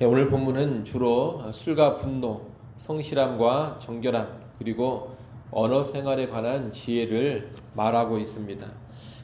오늘 본문은 주로 술과 분노, 성실함과 정결함, 그리고 언어 생활에 관한 지혜를 말하고 있습니다.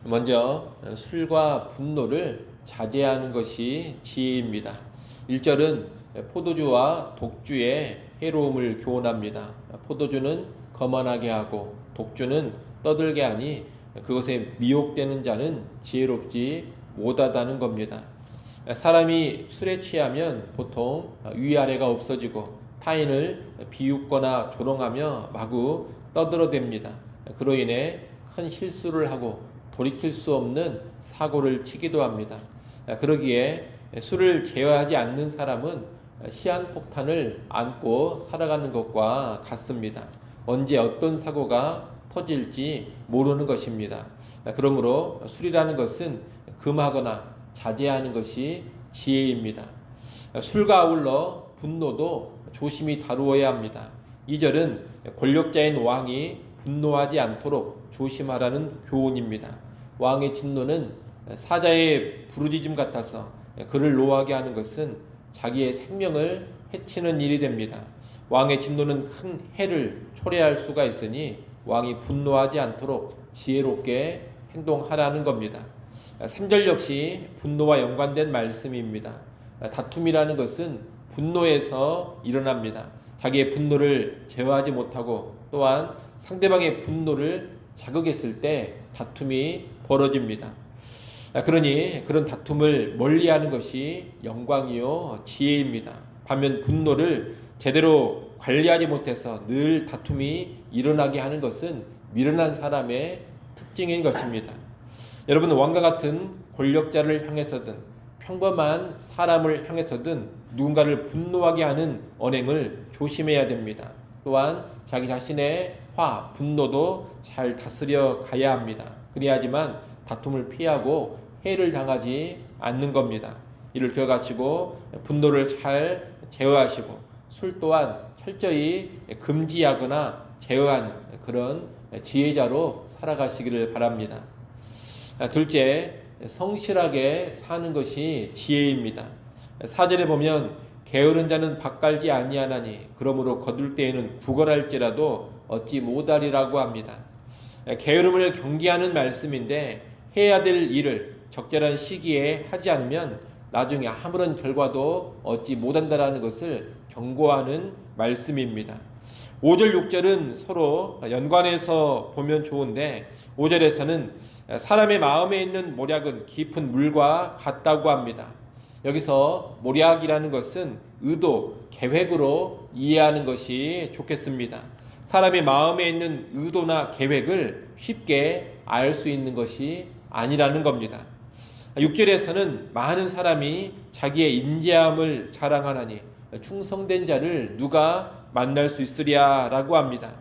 먼저 술과 분노를 자제하는 것이 지혜입니다. 1절은 포도주와 독주의 해로움을 교훈합니다. 포도주는 거만하게 하고 독주는 떠들게 하니 그것에 미혹되는 자는 지혜롭지 못하다는 겁니다. 사람이 술에 취하면 보통 위아래가 없어지고 타인을 비웃거나 조롱하며 마구 떠들어댑니다. 그로 인해 큰 실수를 하고 돌이킬 수 없는 사고를 치기도 합니다. 그러기에 술을 제어하지 않는 사람은 시한폭탄을 안고 살아가는 것과 같습니다. 언제 어떤 사고가 터질지 모르는 것입니다. 그러므로 술이라는 것은 금하거나 자제하는 것이 지혜입니다. 술과 아울러 분노도 조심히 다루어야 합니다. 2절은 권력자인 왕이 분노하지 않도록 조심하라는 교훈입니다. 왕의 진노는 사자의 부르짖음 같아서 그를 노하게 하는 것은 자기의 생명을 해치는 일이 됩니다. 왕의 진노는 큰 해를 초래할 수가 있으니 왕이 분노하지 않도록 지혜롭게 행동하라는 겁니다. 3절 역시 분노와 연관된 말씀입니다. 다툼이라는 것은 분노에서 일어납니다. 자기의 분노를 제어하지 못하고 또한 상대방의 분노를 자극했을 때 다툼이 벌어집니다. 그러니 그런 다툼을 멀리하는 것이 영광이요 지혜입니다. 반면 분노를 제대로 관리하지 못해서 늘 다툼이 일어나게 하는 것은 미련한 사람의 특징인 것입니다. 여러분, 왕과 같은 권력자를 향해서든 평범한 사람을 향해서든 누군가를 분노하게 하는 언행을 조심해야 됩니다. 또한 자기 자신의 분노도 잘 다스려 가야 합니다. 그래야지만 다툼을 피하고 해를 당하지 않는 겁니다. 이를 기억하시고 분노를 잘 제어하시고 술 또한 철저히 금지하거나 제어하는 그런 지혜자로 살아가시기를 바랍니다. 둘째, 성실하게 사는 것이 지혜입니다. 4절에 보면 게으른 자는 밥 갈지 아니하나니 그러므로 거둘 때에는 구걸할지라도 얻지 못하리라고 합니다. 게으름을 경계하는 말씀인데 해야 될 일을 적절한 시기에 하지 않으면 나중에 아무런 결과도 얻지 못한다는 것을 경고하는 말씀입니다. 5절, 6절은 서로 연관해서 보면 좋은데 5절에서는 사람의 마음에 있는 모략은 깊은 물과 같다고 합니다. 여기서 모략이라는 것은 의도, 계획으로 이해하는 것이 좋겠습니다. 사람의 마음에 있는 의도나 계획을 쉽게 알 수 있는 것이 아니라는 겁니다. 6절에서는 많은 사람이 자기의 인자함을 자랑하나니 충성된 자를 누가 만날 수 있으랴라고 합니다.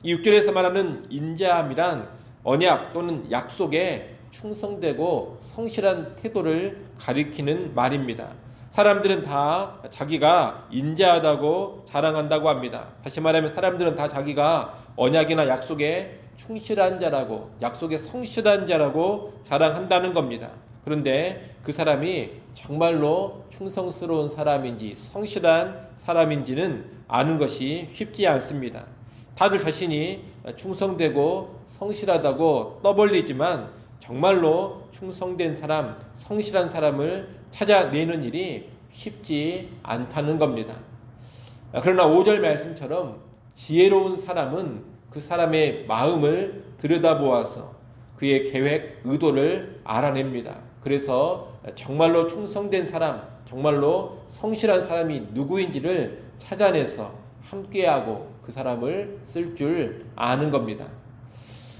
이 6절에서 말하는 인자함이란 언약 또는 약속에 충성되고 성실한 태도를 가리키는 말입니다. 사람들은 다 자기가 인자하다고 자랑한다고 합니다. 다시 말하면 사람들은 다 자기가 언약이나 약속에 충실한 자라고, 약속에 성실한 자라고 자랑한다는 겁니다. 그런데 그 사람이 정말로 충성스러운 사람인지 성실한 사람인지는 아는 것이 쉽지 않습니다. 다들 자신이 충성되고 성실하다고 떠벌리지만 정말로 충성된 사람, 성실한 사람을 찾아내는 일이 쉽지 않다는 겁니다. 그러나 5절 말씀처럼 지혜로운 사람은 그 사람의 마음을 들여다보아서 그의 계획, 의도를 알아냅니다. 그래서 정말로 충성된 사람, 정말로 성실한 사람이 누구인지를 찾아내서 함께하고 그 사람을 쓸 줄 아는 겁니다.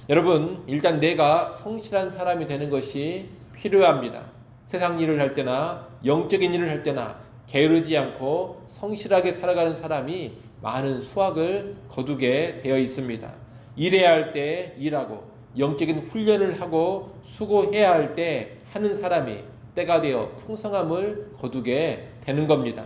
여러분, 일단 내가 성실한 사람이 되는 것이 필요합니다. 세상 일을 할 때나 영적인 일을 할 때나 게으르지 않고 성실하게 살아가는 사람이 많은 수확을 거두게 되어 있습니다. 일해야 할 때 일하고 영적인 훈련을 하고 수고해야 할 때 하는 사람이 때가 되어 풍성함을 거두게 되는 겁니다.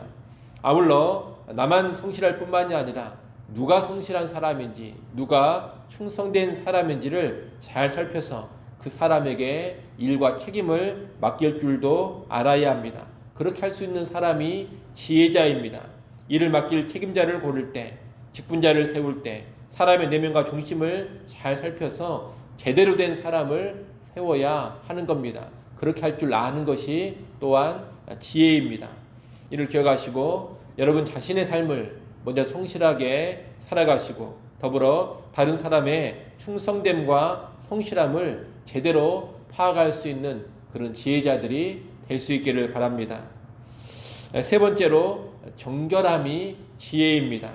아울러 나만 성실할 뿐만이 아니라 누가 성실한 사람인지, 누가 충성된 사람인지를 잘 살펴서 그 사람에게 일과 책임을 맡길 줄도 알아야 합니다. 그렇게 할 수 있는 사람이 지혜자입니다. 일을 맡길 책임자를 고를 때, 직분자를 세울 때 사람의 내면과 중심을 잘 살펴서 제대로 된 사람을 세워야 하는 겁니다. 그렇게 할 줄 아는 것이 또한 지혜입니다. 이를 기억하시고 여러분 자신의 삶을 먼저 성실하게 살아가시고 더불어 다른 사람의 충성됨과 성실함을 제대로 파악할 수 있는 그런 지혜자들이 될 수 있기를 바랍니다. 세 번째로 정결함이 지혜입니다.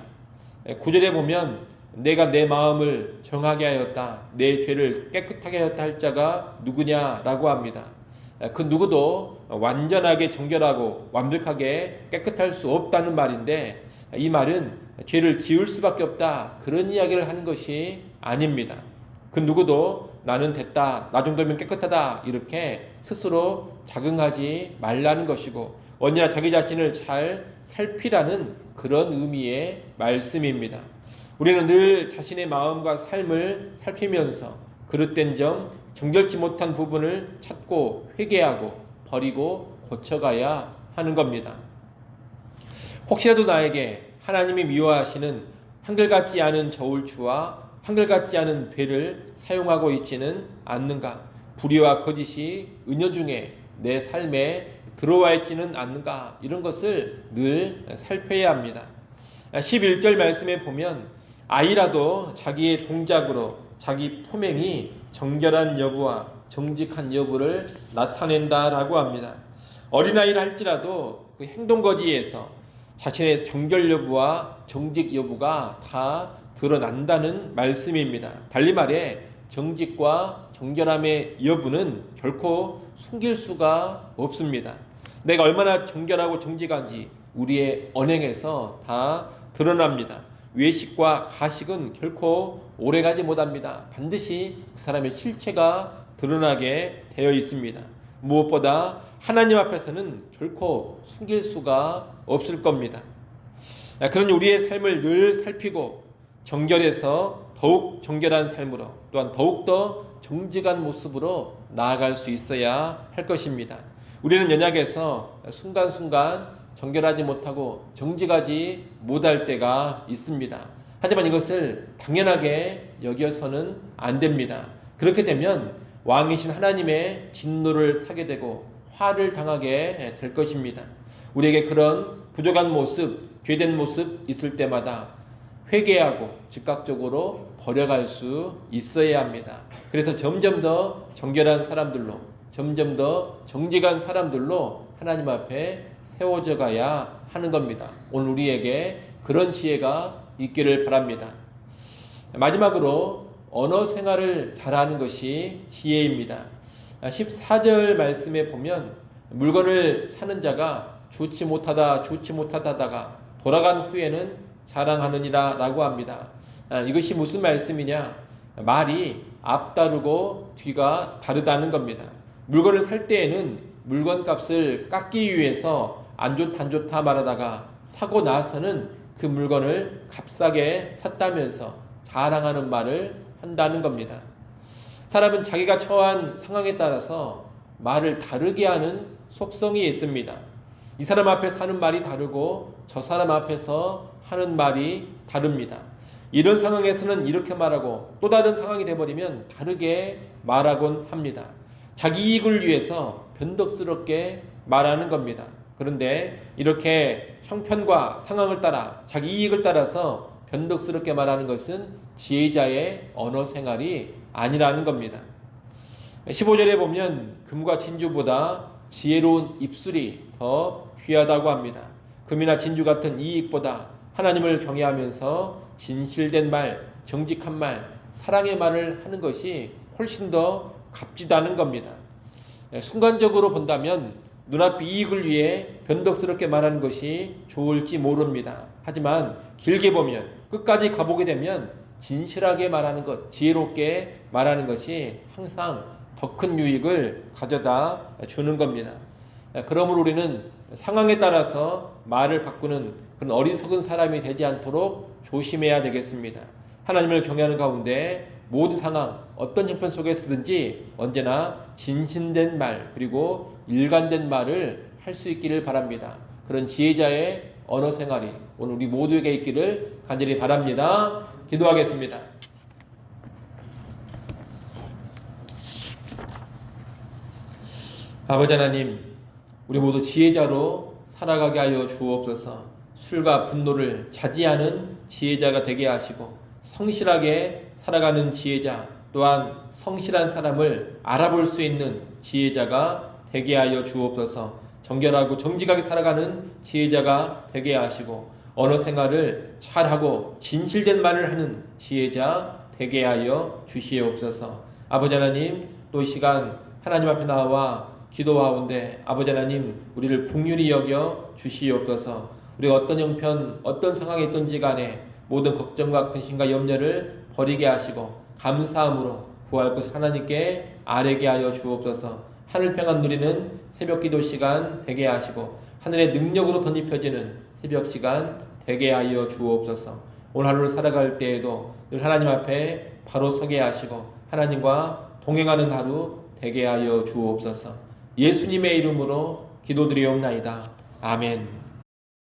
9절에 보면 내가 내 마음을 정하게 하였다, 내 죄를 깨끗하게 하였다 할 자가 누구냐라고 합니다. 그 누구도 완전하게 정결하고 완벽하게 깨끗할 수 없다는 말인데, 이 말은 죄를 지을 수밖에 없다 그런 이야기를 하는 것이 아닙니다. 그 누구도 나는 됐다, 나 정도면 깨끗하다 이렇게 스스로 자긍하지 말라는 것이고 언제나 자기 자신을 잘 살피라는 그런 의미의 말씀입니다. 우리는 늘 자신의 마음과 삶을 살피면서 그릇된 점, 정결치 못한 부분을 찾고 회개하고 버리고 고쳐가야 하는 겁니다. 혹시라도 나에게 하나님이 미워하시는 한결같지 않은 저울추와 한결같지 않은 되를 사용하고 있지는 않는가? 불의와 거짓이 은연중에 내 삶에 들어와 있지는 않는가? 이런 것을 늘 살펴야 합니다. 11절 말씀에 보면 아이라도 자기의 동작으로 자기 품행이 정결한 여부와 정직한 여부를 나타낸다라고 합니다. 어린아이를 할지라도 그 행동거지에서 자신의 정결 여부와 정직 여부가 다 드러난다는 말씀입니다. 달리 말해 정직과 정결함의 여부는 결코 숨길 수가 없습니다. 내가 얼마나 정결하고 정직한지 우리의 언행에서 다 드러납니다. 외식과 가식은 결코 오래가지 못합니다. 반드시 그 사람의 실체가 드러나게 되어 있습니다. 무엇보다 하나님 앞에서는 결코 숨길 수가 없을 겁니다. 그러니 우리의 삶을 늘 살피고 정결해서 더욱 정결한 삶으로 또한 더욱더 정직한 모습으로 나아갈 수 있어야 할 것입니다. 우리는 연약해서 순간순간 정결하지 못하고 정직하지 못할 때가 있습니다. 하지만 이것을 당연하게 여겨서는 안 됩니다. 그렇게 되면 왕이신 하나님의 진노를 사게 되고 화를 당하게 될 것입니다. 우리에게 그런 부족한 모습, 죄된 모습 있을 때마다 회개하고 즉각적으로 버려갈 수 있어야 합니다. 그래서 점점 더 정결한 사람들로, 점점 더 정직한 사람들로 하나님 앞에 세워져 가야 하는 겁니다. 오늘 우리에게 그런 지혜가 있기를 바랍니다. 마지막으로 언어 생활을 잘하는 것이 지혜입니다. 14절 말씀에 보면 물건을 사는 자가 좋지 못하다가 돌아간 후에는 자랑하느니라 라고 합니다. 이것이 무슨 말씀이냐? 말이 앞다르고 뒤가 다르다는 겁니다. 물건을 살 때에는 물건 값을 깎기 위해서 안 좋다 말하다가 사고 나서는 그 물건을 값싸게 샀다면서 자랑하는 말을 한다는 겁니다. 사람은 자기가 처한 상황에 따라서 말을 다르게 하는 속성이 있습니다. 이 사람 앞에서 하는 말이 다르고 저 사람 앞에서 하는 말이 다릅니다. 이런 상황에서는 이렇게 말하고 또 다른 상황이 되어버리면 다르게 말하곤 합니다. 자기 이익을 위해서 변덕스럽게 말하는 겁니다. 그런데 이렇게 형편과 상황을 따라 자기 이익을 따라서 변덕스럽게 말하는 것은 지혜자의 언어 생활이 아니라는 겁니다. 15절에 보면 금과 진주보다 지혜로운 입술이 더 귀하다고 합니다. 금이나 진주 같은 이익보다 하나님을 경외하면서 진실된 말, 정직한 말, 사랑의 말을 하는 것이 훨씬 더 값지다는 겁니다. 순간적으로 본다면 눈앞의 이익을 위해 변덕스럽게 말하는 것이 좋을지 모릅니다. 하지만 길게 보면 끝까지 가보게 되면 진실하게 말하는 것, 지혜롭게 말하는 것이 항상 더 큰 유익을 가져다 주는 겁니다. 그러므로 우리는 상황에 따라서 말을 바꾸는 그런 어리석은 사람이 되지 않도록 조심해야 되겠습니다. 하나님을 경외하는 가운데 모든 상황, 어떤 형편 속에서든지 언제나 진실된 말 그리고 일관된 말을 할 수 있기를 바랍니다. 그런 지혜자의 언어 생활이 오늘 우리 모두에게 있기를 간절히 바랍니다. 기도하겠습니다. 아버지 하나님, 우리 모두 지혜자로 살아가게 하여 주옵소서. 술과 분노를 자제하는 지혜자가 되게 하시고 성실하게 살아가는 지혜자, 또한 성실한 사람을 알아볼 수 있는 지혜자가 되게 하여 주옵소서. 정결하고 정직하게 살아가는 지혜자가 되게 하시고 언어 생활을 잘하고 진실된 말을 하는 지혜자 되게 하여 주시옵소서. 아버지 하나님, 또 이 시간 하나님 앞에 나와 기도하온데 아버지 하나님, 우리를 긍휼히 여겨 주시옵소서. 우리가 어떤 형편 어떤 상황에 있든지 간에 모든 걱정과 근심과 염려를 버리게 하시고 감사함으로 구할 곳 하나님께 아뢰게 하여 주옵소서. 하늘 평안 누리는 새벽 기도 시간 되게 하시고 하늘의 능력으로 덧입혀지는 새벽 시간 되게 하여 주옵소서. 오늘 하루를 살아갈 때에도 늘 하나님 앞에 바로 서게 하시고 하나님과 동행하는 하루 되게 하여 주옵소서. 예수님의 이름으로 기도드리옵나이다. 아멘.